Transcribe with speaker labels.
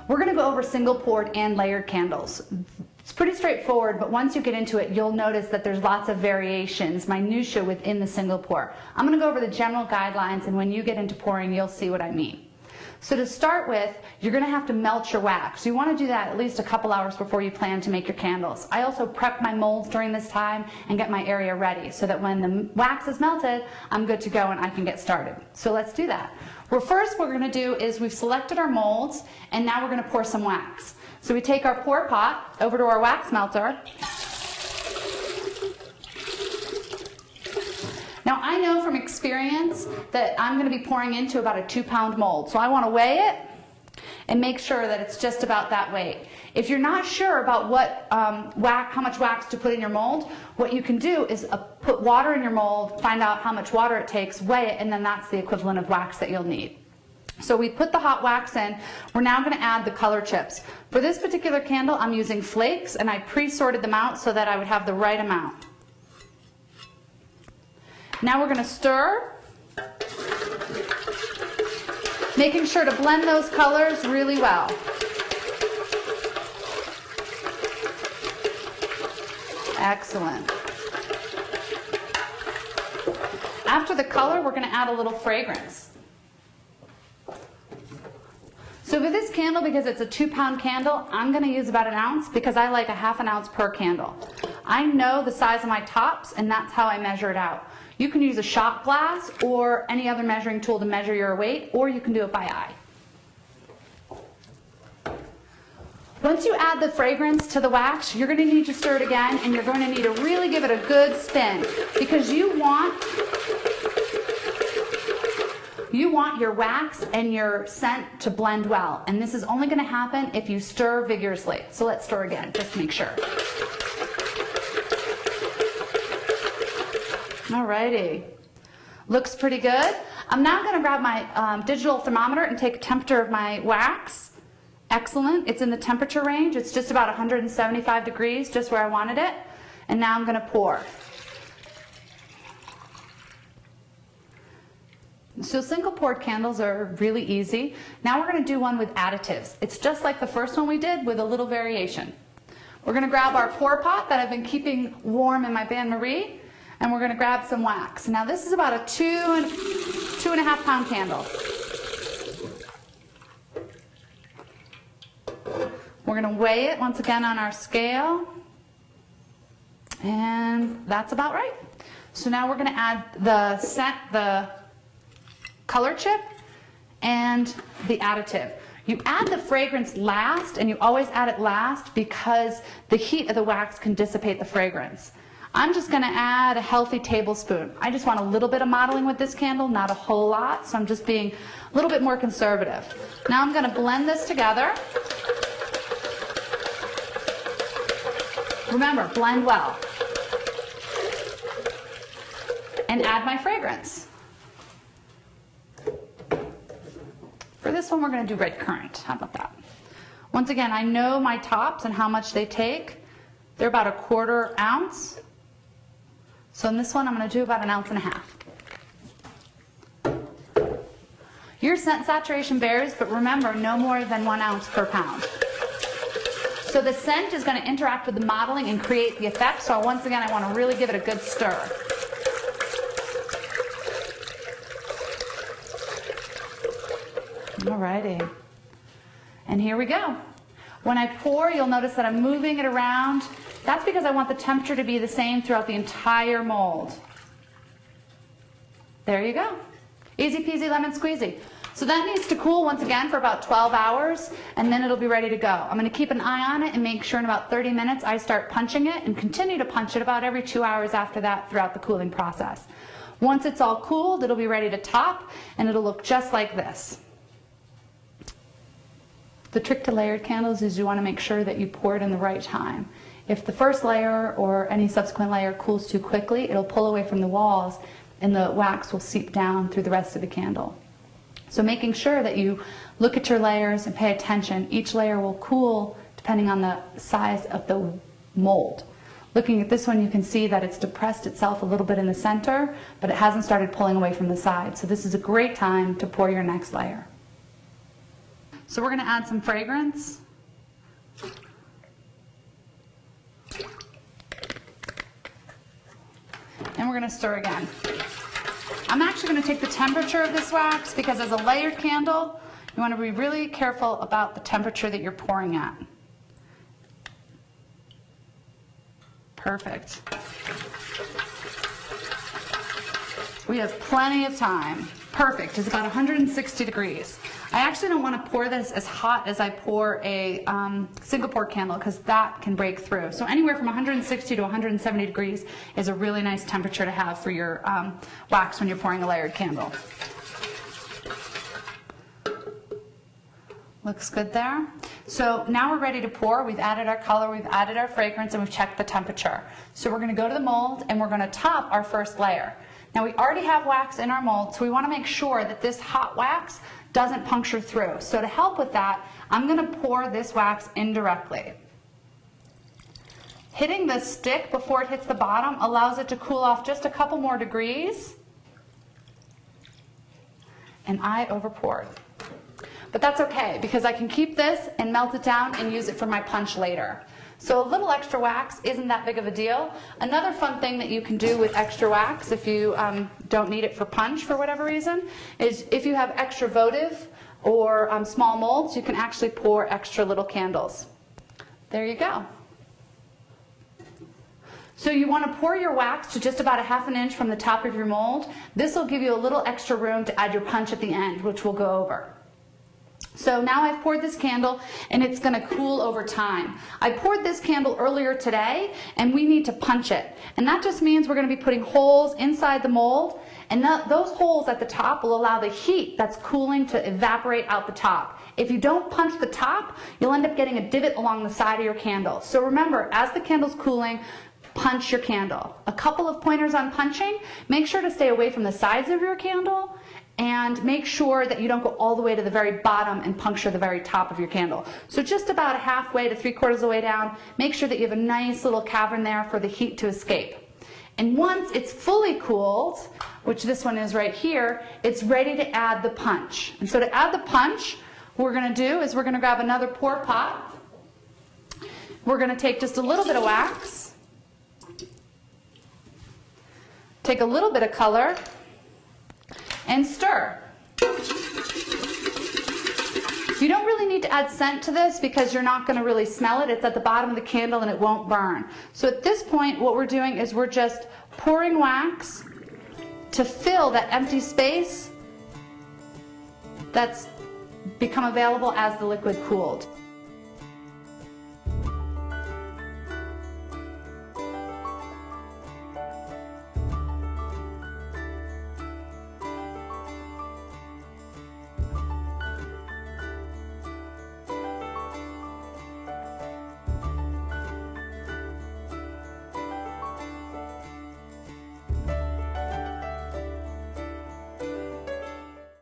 Speaker 1: We're going to go over single poured and layered candles. It's pretty straightforward, but once you get into it, you'll notice that there's lots of variations, minutiae within the single pour. I'm going to go over the general guidelines, and when you get into pouring, you'll see what I mean. So to start with, you're going to have to melt your wax. You want to do that at least a couple hours before you plan to make your candles. I also prep my molds during this time and get my area ready so that when the wax is melted, I'm good to go and I can get started. So let's do that. Well, first what we're going to do is we've selected our molds, and now we're going to pour some wax. So we take our pour pot over to our wax melter. Now I know from experience that I'm going to be pouring into about a 2-pound mold, so I want to weigh it and make sure that it's just about that weight. If you're not sure about what how much wax to put in your mold, what you can do is put water in your mold, find out how much water it takes, weigh it, and then that's the equivalent of wax that you'll need. So we put the hot wax in. We're now going to add the color chips. For this particular candle, I'm using flakes, and I pre-sorted them out so that I would have the right amount. Now we're going to stir, making sure to blend those colors really well. Excellent. After the color, we're going to add a little fragrance. So for this candle, because it's a 2-pound candle, I'm going to use about 1 ounce because I like a 1/2 ounce per candle. I know the size of my tops, and that's how I measure it out. You can use a shot glass or any other measuring tool to measure your weight, or you can do it by eye. Once you add the fragrance to the wax, you're going to need to stir it again, and you're going to need to really give it a good spin because you want your wax and your scent to blend well, and this is only going to happen if you stir vigorously. So let's stir again, just to make sure. Alrighty, looks pretty good. I'm now going to grab my digital thermometer and take a temperature of my wax. Excellent, it's in the temperature range. It's just about 175 degrees, just where I wanted it. And now I'm going to pour. So single poured candles are really easy. Now we're going to do one with additives. It's just like the first one we did with a little variation. We're going to grab our pour pot that I've been keeping warm in my bain-marie, and we're going to grab some wax. Now this is about a 2.5 pound candle. We're going to weigh it once again on our scale, and that's about right. So now we're going to add the color chip and the additive. You add the fragrance last, and you always add it last because the heat of the wax can dissipate the fragrance. I'm just going to add a healthy tablespoon. I just want a little bit of modeling with this candle, not a whole lot, so I'm just being a little bit more conservative. Now I'm going to blend this together. Remember, blend well. And add my fragrance. For this one, we're going to do red currant. How about that? Once again, I know my tops and how much they take. They're about 1/4 ounce. So in this one, I'm going to do about 1.5 ounces. Your scent saturation varies, but remember, no more than 1 ounce per pound. So the scent is going to interact with the modeling and create the effect. So once again, I want to really give it a good stir. Alrighty. And here we go. When I pour, you'll notice that I'm moving it around. That's because I want the temperature to be the same throughout the entire mold. There you go. Easy peasy lemon squeezy. So that needs to cool once again for about 12 hours, and then it'll be ready to go. I'm going to keep an eye on it and make sure in about 30 minutes I start punching it, and continue to punch it about every 2 hours after that throughout the cooling process. Once it's all cooled, it'll be ready to top, and it'll look just like this. The trick to layered candles is you want to make sure that you pour it in the right time. If the first layer or any subsequent layer cools too quickly, it'll pull away from the walls and the wax will seep down through the rest of the candle. So making sure that you look at your layers and pay attention. Each layer will cool depending on the size of the mold. Looking at this one, you can see that it's depressed itself a little bit in the center, but it hasn't started pulling away from the side. So this is a great time to pour your next layer. So we're going to add some fragrance. And we're going to stir again. I'm actually going to take the temperature of this wax because as a layered candle, you want to be really careful about the temperature that you're pouring at. Perfect. We have plenty of time. Perfect. It's about 160 degrees. I actually don't want to pour this as hot as I pour a single pour candle because that can break through. So anywhere from 160 to 170 degrees is a really nice temperature to have for your wax when you're pouring a layered candle. Looks good there. So now we're ready to pour. We've added our color, we've added our fragrance, and we've checked the temperature. So we're going to go to the mold and we're going to top our first layer. Now we already have wax in our mold, so we want to make sure that this hot wax doesn't puncture through. So to help with that, I'm going to pour this wax indirectly. Hitting the stick before it hits the bottom allows it to cool off just a couple more degrees. And I overpoured. But that's okay because I can keep this and melt it down and use it for my punch later. So a little extra wax isn't that big of a deal. Another fun thing that you can do with extra wax if you don't need it for punch for whatever reason is if you have extra votive or small molds, you can actually pour extra little candles. There you go. So you want to pour your wax to just about a ½ inch from the top of your mold. This will give you a little extra room to add your punch at the end, which we'll go over. So now I've poured this candle and it's going to cool over time. I poured this candle earlier today and we need to punch it. And that just means we're going to be putting holes inside the mold, and those holes at the top will allow the heat that's cooling to evaporate out the top. If you don't punch the top, you'll end up getting a divot along the side of your candle. So remember, as the candle's cooling, punch your candle. A couple of pointers on punching: make sure to stay away from the sides of your candle, and make sure that you don't go all the way to the very bottom and puncture the very top of your candle. So just about halfway to 3/4 of the way down, make sure that you have a nice little cavern there for the heat to escape. And once it's fully cooled, which this one is right here, it's ready to add the punch. And so to add the punch, what we're going to do is we're going to grab another pour pot. We're going to take just a little bit of wax, take a little bit of color, and stir. You don't really need to add scent to this because you're not going to really smell it. It's at the bottom of the candle and it won't burn. So at this point, what we're doing is we're just pouring wax to fill that empty space that's become available as the liquid cooled.